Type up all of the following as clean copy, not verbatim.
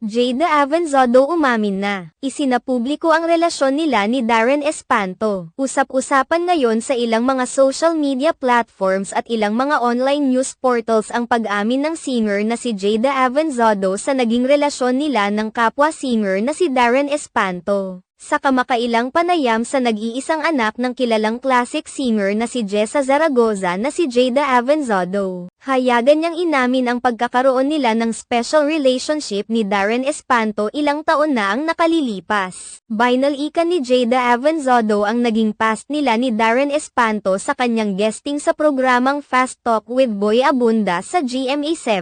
Jada Avanzado umamin na isinapubliko ang relasyon nila ni Darren Espanto. Usap-usapan ngayon sa ilang mga social media platforms at ilang mga online news portals ang pag-amin ng singer na si Jada Avanzado sa naging relasyon nila ng kapwa singer na si Darren Espanto. Sa kamakailang panayam sa nag-iisang anak ng kilalang classic singer na si Jessa Zaragoza na si Jada Avanzado, hayagan niyang inamin ang pagkakaroon nila ng special relationship ni Darren Espanto ilang taon na ang nakalilipas. Binalikan ni Jada Avanzado ang naging past nila ni Darren Espanto sa kanyang guesting sa programang Fast Talk with Boy Abunda sa GMA7.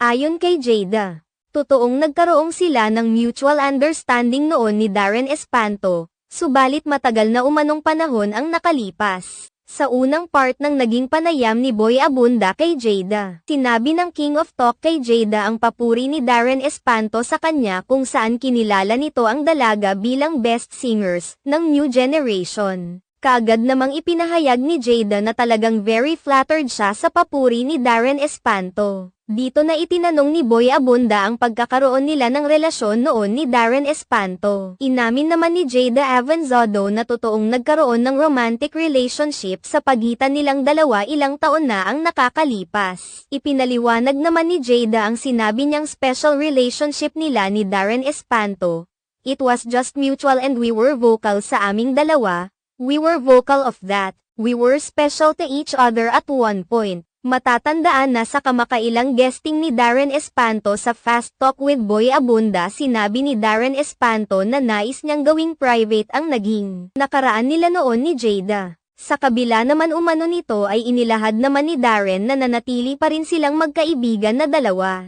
Ayon kay Jada, totoong nagkaroong sila ng mutual understanding noon ni Darren Espanto, subalit matagal na umanong panahon ang nakalipas. Sa unang part ng naging panayam ni Boy Abunda kay Jada, sinabi ng King of Talk kay Jada ang papuri ni Darren Espanto sa kanya kung saan kinilala nito ang dalaga bilang best singers ng new generation. Kaagad namang ipinahayag ni Jada na talagang very flattered siya sa papuri ni Darren Espanto. Dito na itinanong ni Boy Abunda ang pagkakaroon nila ng relasyon noon ni Darren Espanto. Inamin naman ni Jada Avanzado na totoong nagkaroon ng romantic relationship sa pagitan nilang dalawa ilang taon na ang nakakalipas. Ipinaliwanag naman ni Jada ang sinabi niyang special relationship nila ni Darren Espanto. It was just mutual and we were vocal sa aming dalawa. We were vocal of that. We were special to each other at one point. Matatandaan na sa kamakailang guesting ni Darren Espanto sa Fast Talk with Boy Abunda, sinabi ni Darren Espanto na nais niyang gawing private ang naging nakaraan nila noon ni Jada. Sa kabila naman umano nito ay inilahad naman ni Darren na nanatili pa rin silang magkaibigan na dalawa.